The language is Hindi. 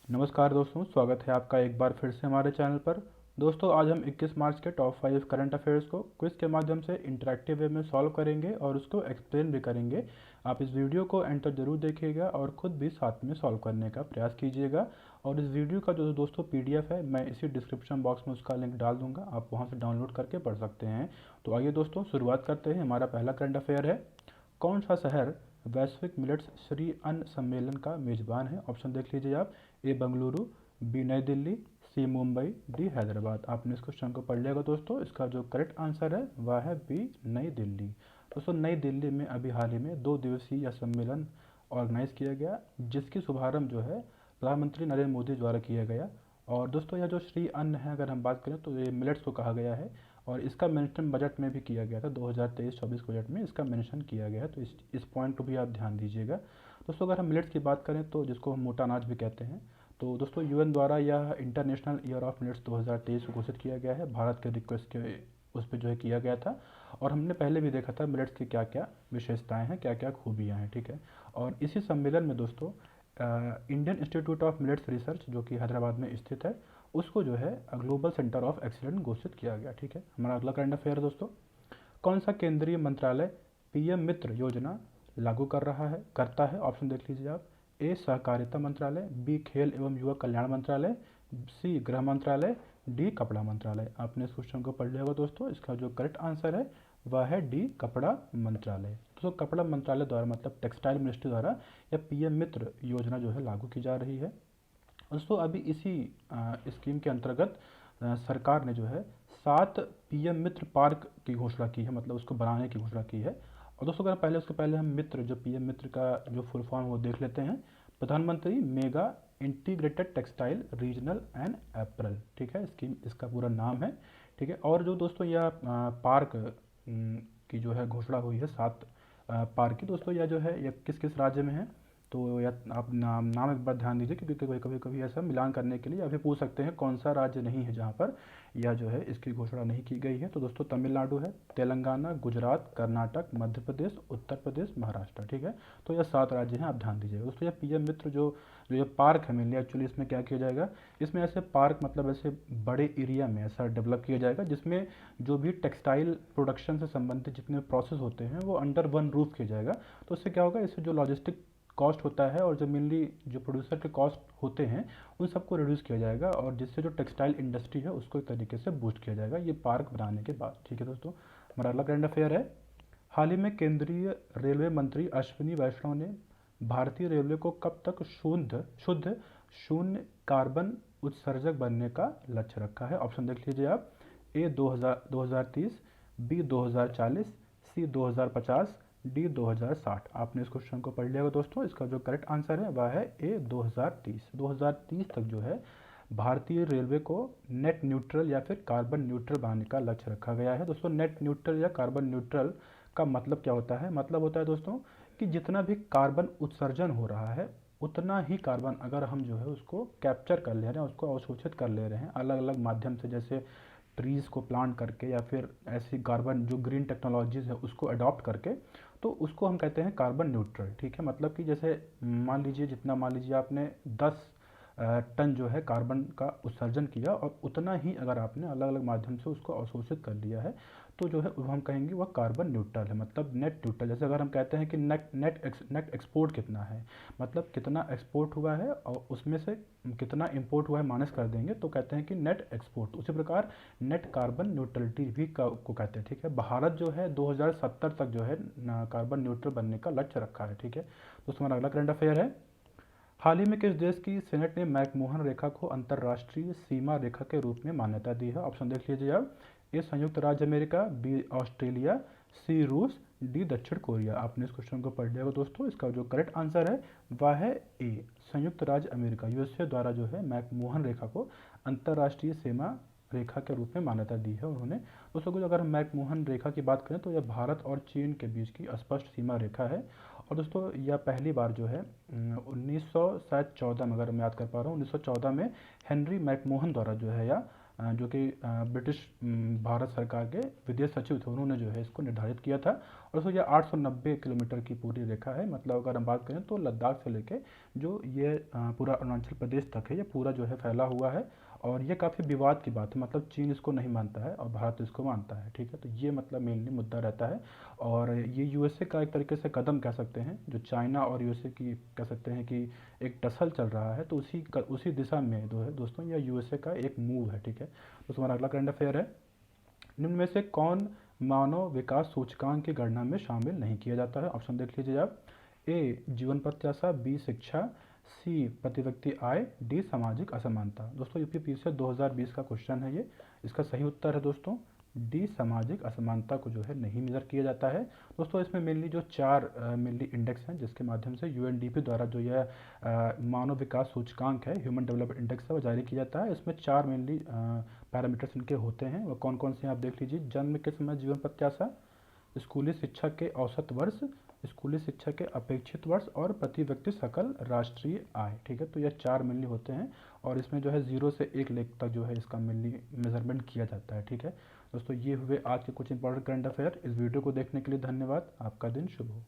नमस्कार दोस्तों, स्वागत है आपका एक बार फिर से हमारे चैनल पर। दोस्तों, आज हम 21 मार्च के टॉप 5 करंट अफेयर्स को क्विज के माध्यम से इंटरेक्टिव वे में सॉल्व करेंगे और उसको एक्सप्लेन भी करेंगे। आप इस वीडियो को एंड तक जरूर देखिएगा और खुद भी साथ में सॉल्व करने का प्रयास कीजिएगा। और इस वीडियो का जो दोस्तों पीडीएफ है, मैं इसी डिस्क्रिप्शन बॉक्स में उसका लिंक डाल दूंगा, आप वहाँ से डाउनलोड करके पढ़ सकते हैं। तो आइए दोस्तों, शुरुआत करते हैं। हमारा पहला करंट अफेयर है, कौन सा शहर वैश्विक मिलेट्स श्री अन्न सम्मेलन का मेजबान है? ऑप्शन देख लीजिए आप। ए बंगलुरु, बी नई दिल्ली, सी मुंबई, डी हैदराबाद। आपने इस क्वेश्चन को पढ़ लिया दोस्तों। इसका जो करेक्ट आंसर है वह है बी नई दिल्ली। दोस्तों, नई दिल्ली में अभी हाल ही में 2 दिवसीय यह सम्मेलन ऑर्गेनाइज किया गया, जिसकी शुभारंभ जो है प्रधानमंत्री नरेंद्र मोदी द्वारा किया गया। और दोस्तों, यह जो श्री अन्न है, अगर हम बात करें तो ये मिलेट्स को कहा गया है और इसका मेंशन बजट में भी किया गया था। 2023-24 बजट में इसका मेंशन किया गया है, तो इस पॉइंट को भी आप ध्यान दीजिएगा। दोस्तों, अगर हम मिलेट्स की बात करें तो जिसको हम मोटा अनाज भी कहते हैं, तो दोस्तों यूएन द्वारा यह इंटरनेशनल ईयर ऑफ मिलेट्स 2023 घोषित किया गया है। भारत के रिक्वेस्ट के उस पर जो है किया गया था। और हमने पहले भी देखा था मिलेट्स की क्या क्या विशेषताएं हैं, क्या क्या खूबियां हैं, ठीक है। और इसी सम्मेलन में दोस्तों Indian institute of millets research, जो कि हैदराबाद में स्थित है, उसको जो है ग्लोबल सेंटर ऑफ एक्सीलेंस घोषित किया गया, ठीक है। हमारा अगला करंट अफेयर दोस्तों, कौन सा केंद्रीय मंत्रालय पीएम मित्र योजना लागू कर रहा है, करता है? ऑप्शन देख लीजिए आप। ए सहकारिता मंत्रालय, बी खेल एवं युवा कल्याण मंत्रालय, सी गृह मंत्रालय, डी कपड़ा मंत्रालय। आपने इस क्वेश्चन को पढ़ लिया होगा दोस्तों। इसका जो करेक्ट आंसर है वह है डी कपड़ा मंत्रालय। दोस्तों, कपड़ा मंत्रालय द्वारा मतलब टेक्सटाइल मिनिस्ट्री द्वारा यह पीएम मित्र योजना जो है लागू की जा रही है। दोस्तों, अभी इसी स्कीम के अंतर्गत सरकार ने जो है 7 पीएम मित्र पार्क की घोषणा की है, मतलब उसको बनाने की घोषणा की है। और दोस्तों, अगर उसके पहले हम मित्र, जो पीएम मित्र का जो फुल फॉर्म वो देख लेते हैं, प्रधानमंत्री mega integrated textile regional and apparel, ठीक है, स्कीम इसका पूरा नाम है, ठीक है। और जो दोस्तों यह पार्क की जो है घोषणा हुई है 7 पार्क की, दोस्तों यह जो है यह किस किस राज्य में है, तो या आप नाम एक बार ध्यान दीजिए, क्योंकि कभी कभी ऐसा मिलान करने के लिए या फिर पूछ सकते हैं कौन सा राज्य नहीं है जहाँ पर यह जो है इसकी घोषणा नहीं की गई है। तो दोस्तों, तमिलनाडु है, तेलंगाना, गुजरात, कर्नाटक, मध्य प्रदेश, उत्तर प्रदेश, महाराष्ट्र, ठीक है। तो यह 7 राज्य हैं, आप ध्यान दीजिएगा दोस्तों। यह पीएम मित्र जो जो ये पार्क है मेनली, एक्चुअली इसमें क्या किया जाएगा, इसमें ऐसे पार्क मतलब ऐसे बड़े एरिया में ऐसा डेवलप किया जाएगा जिसमें जो भी टेक्सटाइल प्रोडक्शन से संबंधित जितने प्रोसेस होते हैं वो अंडर वन रूफ किया जाएगा। तो इससे क्या होगा, इससे जो लॉजिस्टिक कॉस्ट होता है और जो मेनली जो प्रोड्यूसर के कॉस्ट होते हैं उन सबको रिड्यूस किया जाएगा, और जिससे जो टेक्सटाइल इंडस्ट्री है उसको एक तरीके से बूस्ट किया जाएगा ये पार्क बनाने के बाद, ठीक है दोस्तों। हमारा अगला करंट अफेयर है, हाल ही में केंद्रीय रेलवे मंत्री अश्विनी वैष्णव ने भारतीय रेलवे को कब तक शुद्ध शून्य कार्बन उत्सर्जक बनने का लक्ष्य रखा है? ऑप्शन देख लीजिए आप। ए 2030, बी 2040, सी 2050, डी 2060। आपने इस क्वेश्चन को पढ़ लिया होगा दोस्तों। इसका जो करेक्ट आंसर है वह है ए 2030। 2030 तक जो है भारतीय रेलवे को नेट न्यूट्रल या फिर कार्बन न्यूट्रल बनाने का लक्ष्य रखा गया है। दोस्तों, नेट न्यूट्रल या कार्बन न्यूट्रल का मतलब क्या होता है? मतलब होता है दोस्तों कि जितना भी कार्बन उत्सर्जन हो रहा है उतना ही कार्बन अगर हम जो है उसको कैप्चर कर ले रहे हैं, उसको अवशोषित कर ले रहे हैं अलग अलग माध्यम से, जैसे ट्रीज़ को प्लांट करके या फिर ऐसी कार्बन जो ग्रीन टेक्नोलॉजीज़ है उसको अडॉप्ट करके, तो उसको हम कहते हैं कार्बन न्यूट्रल, ठीक है। मतलब कि जैसे मान लीजिए आपने 10 टन जो है कार्बन का उत्सर्जन किया और उतना ही अगर आपने अलग अलग माध्यम से उसको अवशोषित कर लिया है, तो जो है वो हम कहेंगे वह कार्बन न्यूट्रल है, मतलब नेट न्यूट्रल। जैसे अगर हम कहते हैं कि नेट एक्सपोर्ट कितना है, मतलब कितना एक्सपोर्ट हुआ है और उसमें से कितना इंपोर्ट हुआ है माइनस कर देंगे तो कहते हैं कि नेट एक्सपोर्ट। उसी प्रकार नेट कार्बन न्यूट्रलिटी भी को कहते हैं, ठीक है। भारत जो है 2070 तक जो है कार्बन न्यूट्रल बनने का लक्ष्य रखा है, ठीक है। दोस्तों, हमारा अगला करंट अफेयर है, हाल ही में किस देश की सेनेट ने मैकमोहन रेखा को अंतर्राष्ट्रीय सीमा रेखा के रूप में मान्यता दी है? ऑप्शन देख लीजिए आप। ए संयुक्त राज्य अमेरिका, बी ऑस्ट्रेलिया, सी रूस, डी दक्षिण कोरिया। आपने इस क्वेश्चन को पढ़ लिया होगा दोस्तों। इसका जो करेक्ट आंसर है वह है ए संयुक्त राज्य अमेरिका। यूएसए द्वारा जो है मैकमोहन रेखा को अंतर्राष्ट्रीय सीमा रेखा के रूप में मान्यता दी है उन्होंने। दोस्तों को अगर हम मैकमोहन रेखा की बात करें तो यह भारत और चीन के बीच की स्पष्ट सीमा रेखा है। और दोस्तों, यह पहली बार जो है 1914 में, अगर मैं याद कर पा रहा हूँ, 1914 में हेनरी मैकमोहन द्वारा जो है या जो कि ब्रिटिश भारत सरकार के विदेश सचिव थे, उन्होंने जो है इसको निर्धारित किया था। और दोस्तों, यह 890 किलोमीटर की पूरी रेखा है। मतलब अगर हम बात करें तो लद्दाख से लेके जो ये पूरा अरुणाचल प्रदेश तक है, ये पूरा जो है फैला हुआ है। और ये काफ़ी विवाद की बात है, मतलब चीन इसको नहीं मानता है और भारत इसको मानता है, ठीक है। तो ये मतलब मेनली मुद्दा रहता है। और ये यूएसए का एक तरीके से कदम कह सकते हैं, जो चाइना और यूएसए की कह सकते हैं कि एक टसल चल रहा है, तो उसी दिशा में जो है दोस्तों, यह यूएसए का एक मूव है, ठीक है। तो हमारा अगला करंट अफेयर है, निम्न में से कौन मानव विकास सूचकांक की गणना में शामिल नहीं किया जाता है? ऑप्शन देख लीजिए आप। ए जीवन प्रत्याशा, बी शिक्षा, सी प्रति व्यक्ति आय, डी सामाजिक असमानता। दोस्तों यूपीपीएससी 2020 का क्वेश्चन है ये। इसका सही उत्तर है दोस्तों डी सामाजिक असमानता को जो है नहीं मेजर किया जाता है। दोस्तों इसमें मेनली जो चार मेनली इंडेक्स हैं, जिसके माध्यम से यूएनडीपी द्वारा जो यह मानव विकास सूचकांक है, ह्यूमन डेवलपमेंट इंडेक्स है, वो जारी किया जाता है। इसमें चार मेनली पैरामीटर्स इनके होते हैं। वो कौन कौन से हैं आप देख लीजिए। जन्म के समय जीवन प्रत्याशा, स्कूली शिक्षा के औसत वर्ष, स्कूली शिक्षा के अपेक्षित वर्ष और प्रति व्यक्ति सकल राष्ट्रीय आय, ठीक है। तो यह चार मेनली होते हैं और इसमें जो है 0 से 1 लाख तक जो है इसका मेनली मेजरमेंट किया जाता है, ठीक है। दोस्तों ये हुए आज के कुछ इंपॉर्टेंट करंट अफेयर। इस वीडियो को देखने के लिए धन्यवाद। आपका दिन शुभ हो।